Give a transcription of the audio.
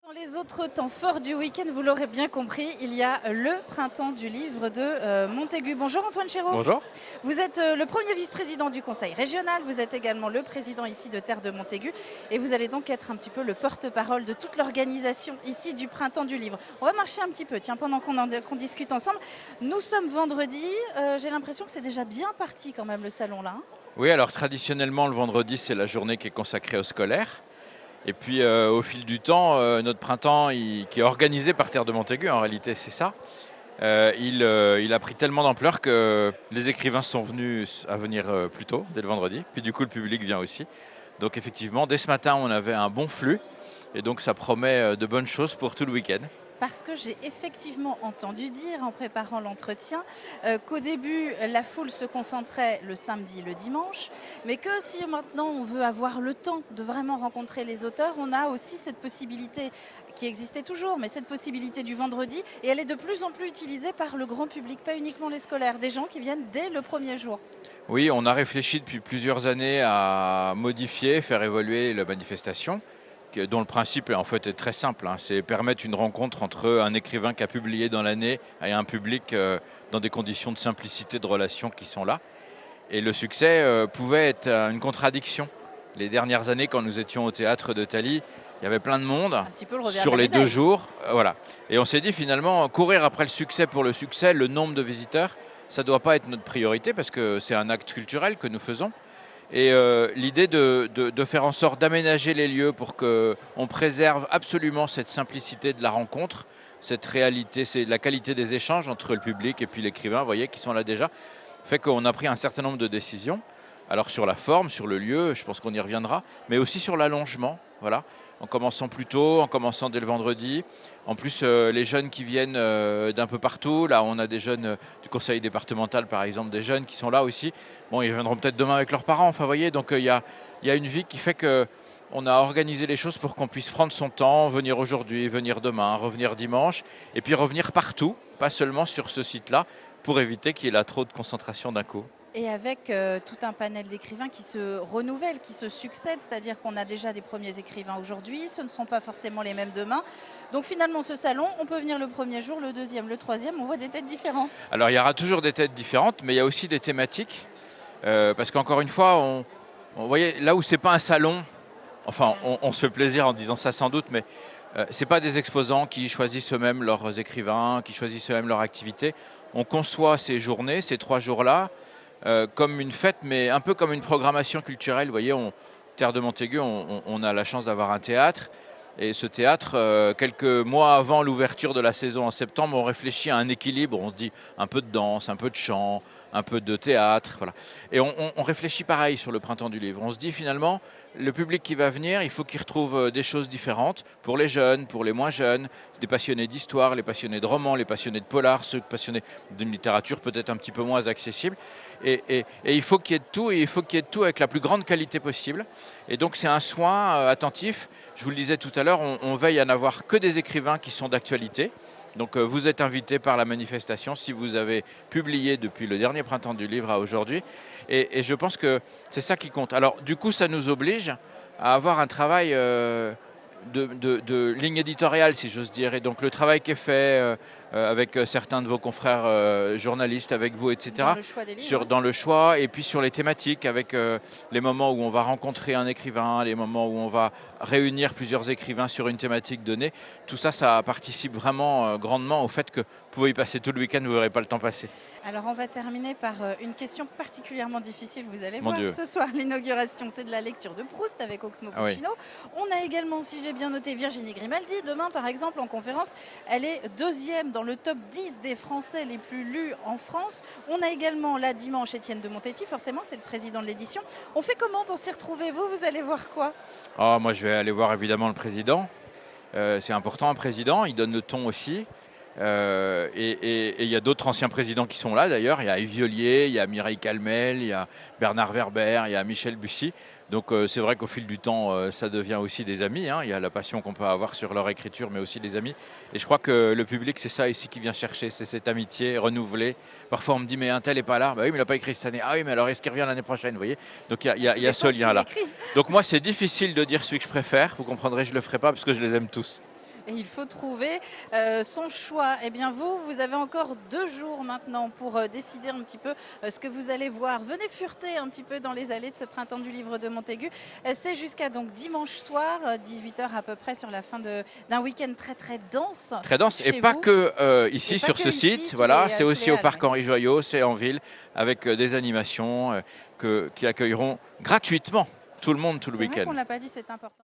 Dans les autres temps forts du week-end, vous l'aurez bien compris, il y a le printemps du livre de Montaigu. Bonjour Antoine Chéreau. Bonjour. Vous êtes le premier vice-président du conseil régional, vous êtes également le président ici de Terre de Montaigu et vous allez donc être un petit peu le porte-parole de toute l'organisation ici du printemps du livre. On va marcher un petit peu, tiens, pendant qu'on discute ensemble. Nous sommes vendredi, j'ai l'impression que c'est déjà bien parti quand même le salon là. Oui, alors traditionnellement, le vendredi, c'est la journée qui est consacrée aux scolaires. Et puis, au fil du temps, notre printemps, qui est organisé par Terre de Montaigu, en réalité, c'est ça, il a pris tellement d'ampleur que les écrivains sont venus à venir plus tôt, dès le vendredi. Puis du coup, le public vient aussi. Donc effectivement, dès ce matin, on avait un bon flux. Et donc, ça promet de bonnes choses pour tout le week-end. Parce que j'ai effectivement entendu dire en préparant l'entretien qu'au début la foule se concentrait le samedi, le dimanche, mais que si maintenant on veut avoir le temps de vraiment rencontrer les auteurs, on a aussi cette possibilité qui existait toujours, mais cette possibilité du vendredi, et elle est de plus en plus utilisée par le grand public, pas uniquement les scolaires, des gens qui viennent dès le premier jour. Oui, on a réfléchi depuis plusieurs années à modifier, faire évoluer la manifestation, dont le principe en fait est très simple, hein, c'est permettre une rencontre entre un écrivain qui a publié dans l'année et un public dans des conditions de simplicité de relation qui sont là. Et le succès pouvait être une contradiction. Les dernières années, quand nous étions au théâtre de Thaly, il y avait plein de monde Un petit peu le revers sur de la les deux médaille. jours. Voilà. Et on s'est dit finalement, courir après le succès pour le succès, le nombre de visiteurs, ça ne doit pas être notre priorité parce que c'est un acte culturel que nous faisons. Et l'idée de faire en sorte d'aménager les lieux pour qu'on préserve absolument cette simplicité de la rencontre, cette réalité, c'est la qualité des échanges entre le public et puis l'écrivain, vous voyez, qui sont là déjà, fait qu'on a pris un certain nombre de décisions. Alors sur la forme, sur le lieu, je pense qu'on y reviendra, mais aussi sur l'allongement, voilà, en commençant plus tôt, en commençant dès le vendredi. En plus, les jeunes qui viennent d'un peu partout, là on a des jeunes du conseil départemental par exemple, des jeunes qui sont là aussi. Bon, ils viendront peut-être demain avec leurs parents, enfin vous voyez, donc il y a une vie qui fait qu'on a organisé les choses pour qu'on puisse prendre son temps, venir aujourd'hui, venir demain, revenir dimanche, et puis revenir partout, pas seulement sur ce site-là, pour éviter qu'il y ait là trop de concentration d'un coup. Et avec tout un panel d'écrivains qui se renouvellent, qui se succèdent, c'est-à-dire qu'on a déjà des premiers écrivains aujourd'hui, ce ne sont pas forcément les mêmes demain. Donc finalement, ce salon, on peut venir le premier jour, le deuxième, le troisième, on voit des têtes différentes. Alors il y aura toujours des têtes différentes, mais il y a aussi des thématiques, parce qu'encore une fois, vous voyez, là où c'est pas un salon, enfin on se fait plaisir en disant ça sans doute, mais c'est pas des exposants qui choisissent eux-mêmes leurs écrivains, qui choisissent eux-mêmes leur activité. On conçoit ces journées, ces 3 jours-là, comme une fête, mais un peu comme une programmation culturelle. Vous voyez, Terre de Montaigu, on a la chance d'avoir un théâtre. Et ce théâtre, quelques mois avant l'ouverture de la saison en septembre, on réfléchit à un équilibre. On se dit un peu de danse, un peu de chant, un peu de théâtre. Voilà. Et on réfléchit pareil sur le printemps du livre. On se dit finalement, le public qui va venir, il faut qu'il retrouve des choses différentes pour les jeunes, pour les moins jeunes, des passionnés d'histoire, les passionnés de romans, les passionnés de polar, ceux passionnés d'une littérature peut-être un petit peu moins accessible. Et il faut qu'il y ait de tout, et il faut qu'il y ait de tout avec la plus grande qualité possible. Et donc c'est un soin attentif. Je vous le disais tout à l'heure, on veille à n'avoir que des écrivains qui sont d'actualité. Donc vous êtes invités par la manifestation si vous avez publié depuis le dernier printemps du livre à aujourd'hui. Et je pense que c'est ça qui compte. Alors du coup, ça nous oblige à avoir un travail de ligne éditoriale, si j'ose dire. Et donc le travail qui est fait avec certains de vos confrères journalistes, avec vous, etc., Dans le choix des livres. dans le choix, et puis sur les thématiques, avec les moments où on va rencontrer un écrivain, les moments où on va réunir plusieurs écrivains sur une thématique donnée. Tout ça, ça participe vraiment grandement au fait que vous pouvez y passer tout le week-end, vous ne verrez pas le temps passer. Alors on va terminer par une question particulièrement difficile, vous allez Mon voir. Dieu. Ce soir, l'inauguration, c'est de la lecture de Proust avec Oxmo Ah oui. Puccino. On a également, si j'ai bien noté, Virginie Grimaldi. Demain, par exemple, en conférence, elle est deuxième dans le top 10 des Français les plus lus en France. On a également, là, dimanche, Étienne de Montetti. Forcément, c'est le président de l'édition. On fait comment pour s'y retrouver? Vous allez voir quoi? Ah, moi, je vais aller voir évidemment le président. C'est important, un président, il donne le ton aussi. Et il y a d'autres anciens présidents qui sont là d'ailleurs. Il y a Yves Violier, il y a Mireille Calmel, il y a Bernard Werber, il y a Michel Bussy. Donc c'est vrai qu'au fil du temps, ça devient aussi des amis, hein. Il y a la passion qu'on peut avoir sur leur écriture, mais aussi des amis. Et je crois que le public, c'est ça ici qui vient chercher, c'est cette amitié renouvelée. Parfois on me dit, mais un tel n'est pas là. Bah oui, mais il n'a pas écrit cette année. Ah oui, mais alors est-ce qu'il revient l'année prochaine, vous voyez? Donc il y a ce lien-là. Donc moi, c'est difficile de dire celui que je préfère. Vous comprendrez, je ne le ferai pas parce que je les aime tous. et il faut trouver son choix. Eh bien vous avez encore 2 jours maintenant pour décider un petit peu ce que vous allez voir. Venez fureter un petit peu dans les allées de ce printemps du livre de Montaigu. C'est jusqu'à donc dimanche soir, 18 h à peu près, sur la fin d'un week-end très très dense. Très dense, et chez pas vous. que ici Et pas sur que ce ici, site, sous voilà, les, c'est sous aussi les au halles, parc oui. Henri Joyot, c'est en ville, avec des animations qui accueilleront gratuitement tout le monde tout le C'est vrai week-end. qu'on ne l'a pas dit, c'est important.